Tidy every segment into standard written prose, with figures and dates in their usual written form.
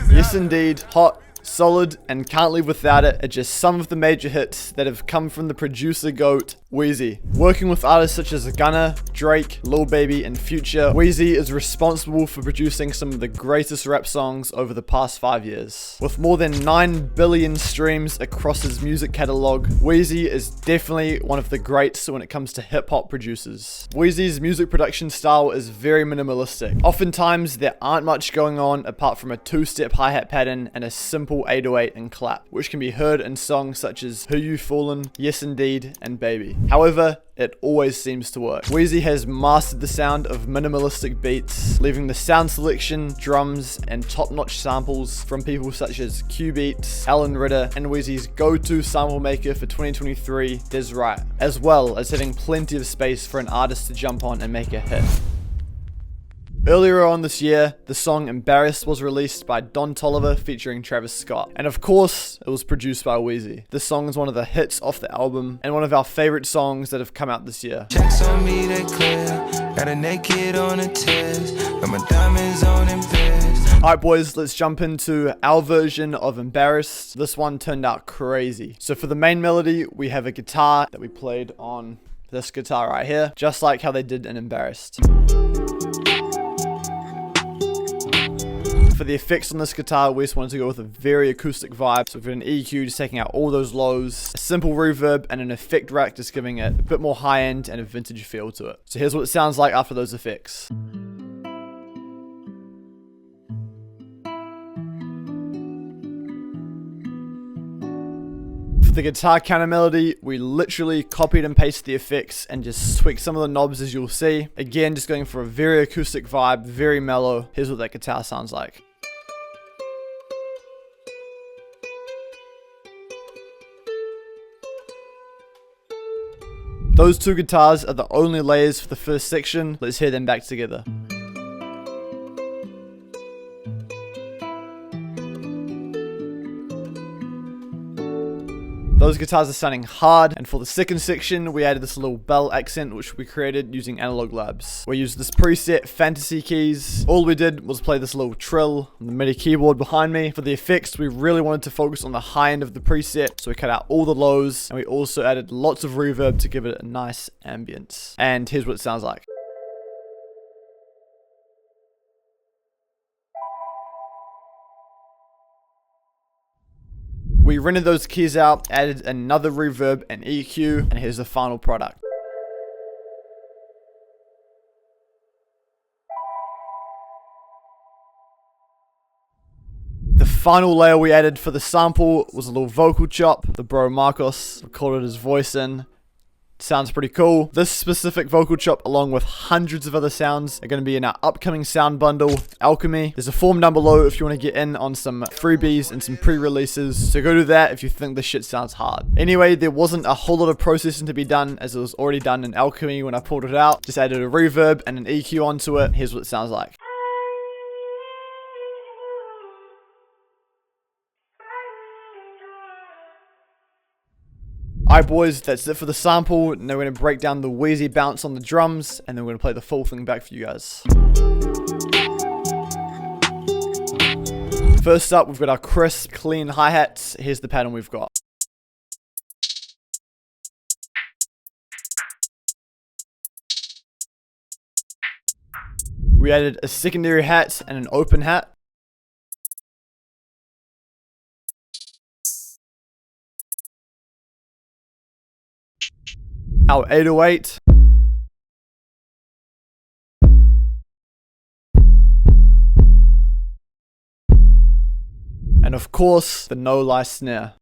Yes indeed, hot, solid, and can't live without it are just some of the major hits that have come from the producer GOAT, Wheezy. Working with artists such as Gunna, Drake, Lil Baby, and Future, Wheezy is responsible for producing some of the greatest rap songs over the past 5 years. With more than 9 billion streams across his music catalog, Wheezy is definitely one of the greats when it comes to hip-hop producers. Wheezy's music production style is very minimalistic. Oftentimes, there aren't much going on apart from a 2-step hi-hat pattern and a simple 808 and clap, which can be heard in songs such as Who You Foolin', Yes Indeed, and Baby. However, it always seems to work. Wheezy has mastered the sound of minimalistic beats, leaving the sound selection, drums, and top-notch samples from people such as Q-Beats, Alan Ritter, and Wheezy's go-to sample maker for 2023, Diz Right, as well as having plenty of space for an artist to jump on and make a hit. Earlier on this year, the song Embarrassed was released by Don Toliver featuring Travis Scott. And of course, it was produced by Wheezy. This song is one of the hits off the album, and one of our favorite songs that have come out this year. Checks on me, they clear. Got a naked on a test. Got my diamonds on invest. Alright boys, let's jump into our version of Embarrassed. This one turned out crazy. So for the main melody, we have a guitar that we played on this guitar right here, just like how they did in Embarrassed. For the effects on this guitar, we just wanted to go with a very acoustic vibe. So we've got an EQ just taking out all those lows, a simple reverb, and an effect rack just giving it a bit more high-end and a vintage feel to it. So here's what it sounds like after those effects. For the guitar counter melody, we literally copied and pasted the effects and just tweaked some of the knobs, as you'll see. Again, just going for a very acoustic vibe, very mellow. Here's what that guitar sounds like. Those two guitars are the only layers for the first section. Let's hear them back together. Those guitars are sounding hard, and for the second section, we added this little bell accent which we created using Analog Labs. We used this preset Fantasy keys. All we did was play this little trill on the MIDI keyboard behind me. For the effects, we really wanted to focus on the high end of the preset, so we cut out all the lows, and we also added lots of reverb to give it a nice ambience. And here's what it sounds like. We rendered those keys out, added another reverb and EQ, and here's the final product. The final layer we added for the sample was a little vocal chop. The bro Marcos recorded his voice in. Sounds pretty cool. This specific vocal chop, along with hundreds of other sounds, are going to be in our upcoming sound bundle, Alchemy. There's a form down below if you want to get in on some freebies and some pre-releases, so go do that if you think this shit sounds hard. Anyway, there wasn't a whole lot of processing to be done, as it was already done in Alchemy when I pulled it out. Just added a reverb and an EQ onto it. Here's what it sounds like. Alright boys, that's it for the sample. Now we're going to break down the Wheezy bounce on the drums, and then we're going to play the full thing back for you guys. First up, we've got our crisp, clean hi-hats. Here's the pattern we've got. We added a secondary hat and an open hat. Our 808. And of course, the no-lie snare.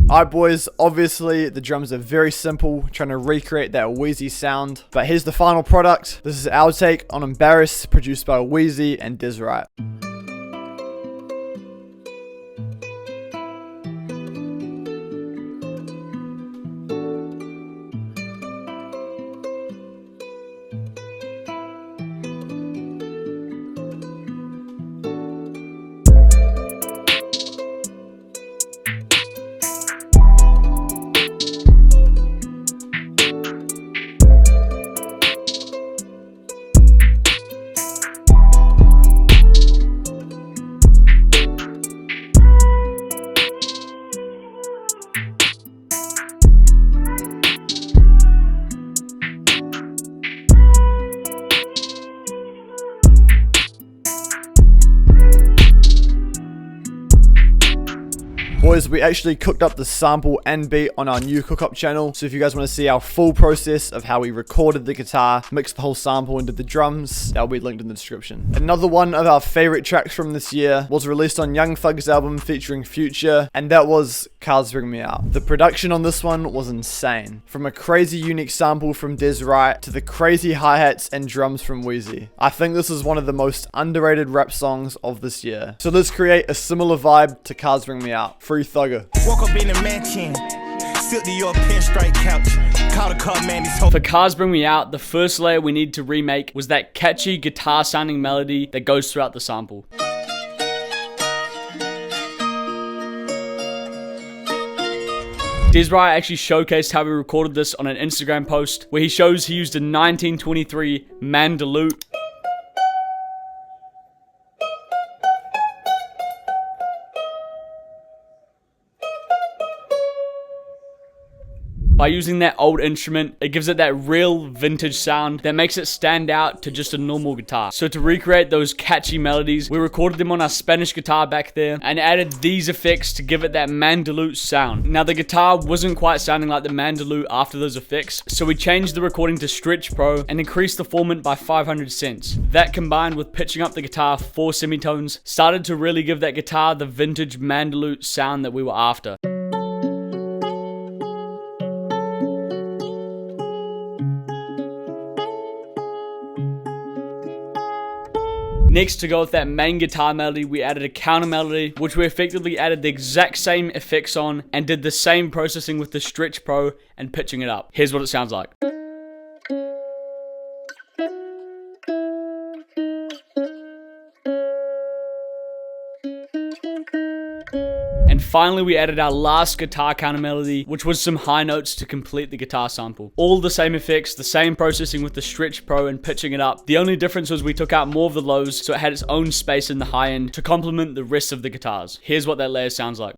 Alright boys, obviously the drums are very simple, trying to recreate that Wheezy sound. But here's the final product. This is our take on Embarrassed, produced by Wheezy and Diz Right. Boys, we actually cooked up the sample and beat on our new Cookup channel, so if you guys want to see our full process of how we recorded the guitar, mixed the whole sample into the drums, that'll be linked in the description. Another one of our favorite tracks from this year was released on Young Thug's album featuring Future, and that was Cars Bring Me Out. The production on this one was insane. From a crazy unique sample from Des Wright to the crazy hi-hats and drums from Wheezy. I think this is one of the most underrated rap songs of this year. So let's create a similar vibe to Cars Bring Me Out. Free Thugger. Woke up in a mansion, sit to your pinstripe couch, call the car man, he's home. For Cars Bring Me Out, the first layer we needed to remake was that catchy guitar sounding melody that goes throughout the sample. Des Wright actually showcased how he recorded this on an Instagram post where he shows he used a 1923 mandolute. By using that old instrument, it gives it that real vintage sound that makes it stand out to just a normal guitar. So to recreate those catchy melodies, we recorded them on our Spanish guitar back there and added these effects to give it that mandolute sound. Now the guitar wasn't quite sounding like the mandolute after those effects, so we changed the recording to Stretch Pro and increased the formant by 500 cents. That combined with pitching up the guitar 4 semitones started to really give that guitar the vintage mandolute sound that we were after. Next, to go with that main guitar melody, we added a counter melody, which we effectively added the exact same effects on and did the same processing with the Stretch Pro and pitching it up. Here's what it sounds like. And finally, we added our last guitar counter melody, which was some high notes to complete the guitar sample. All the same effects, the same processing with the Stretch Pro and pitching it up. The only difference was we took out more of the lows, so it had its own space in the high end to complement the rest of the guitars. Here's what that layer sounds like.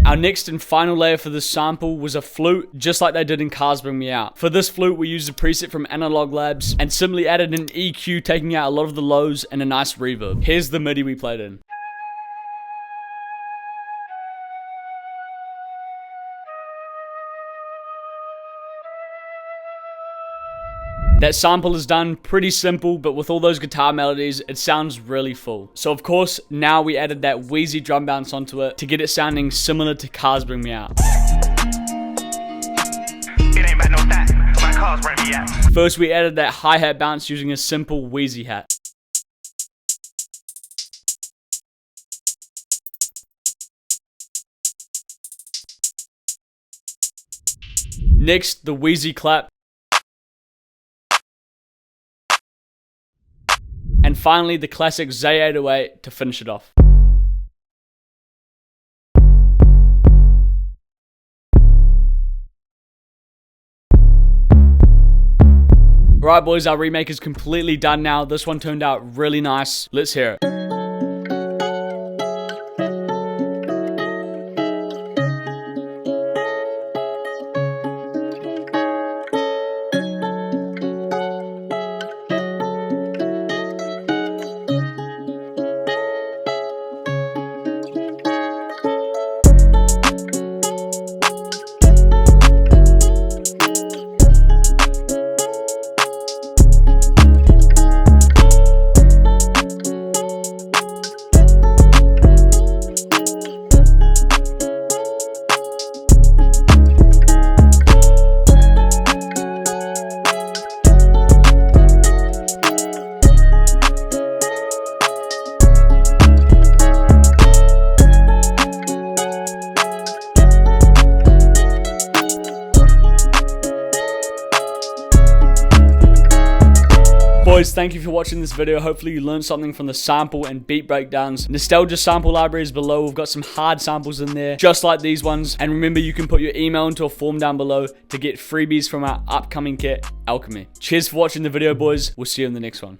Our next and final layer for this sample was a flute, just like they did in Cars Bring Me Out. For this flute, we used a preset from Analog Labs and simply added an EQ, taking out a lot of the lows and a nice reverb. Here's the MIDI we played in. That sample is done, pretty simple, but with all those guitar melodies, it sounds really full. So of course, now we added that Wheezy drum bounce onto it to get it sounding similar to Cars Bring Me Out. It ain't about no that, my cars bring me out. First, we added that hi-hat bounce using a simple Wheezy hat. Next, the Wheezy clap. And finally, the classic Z808 to finish it off. Alright boys, our remake is completely done now. This one turned out really nice. Let's hear it. Boys, thank you for watching this video. Hopefully you learned something from the sample and beat breakdowns. Nostalgia sample library is below. We've got some hard samples in there, just like these ones. And remember, you can put your email into a form down below to get freebies from our upcoming kit, Alchemy. Cheers for watching the video, boys. We'll see you in the next one.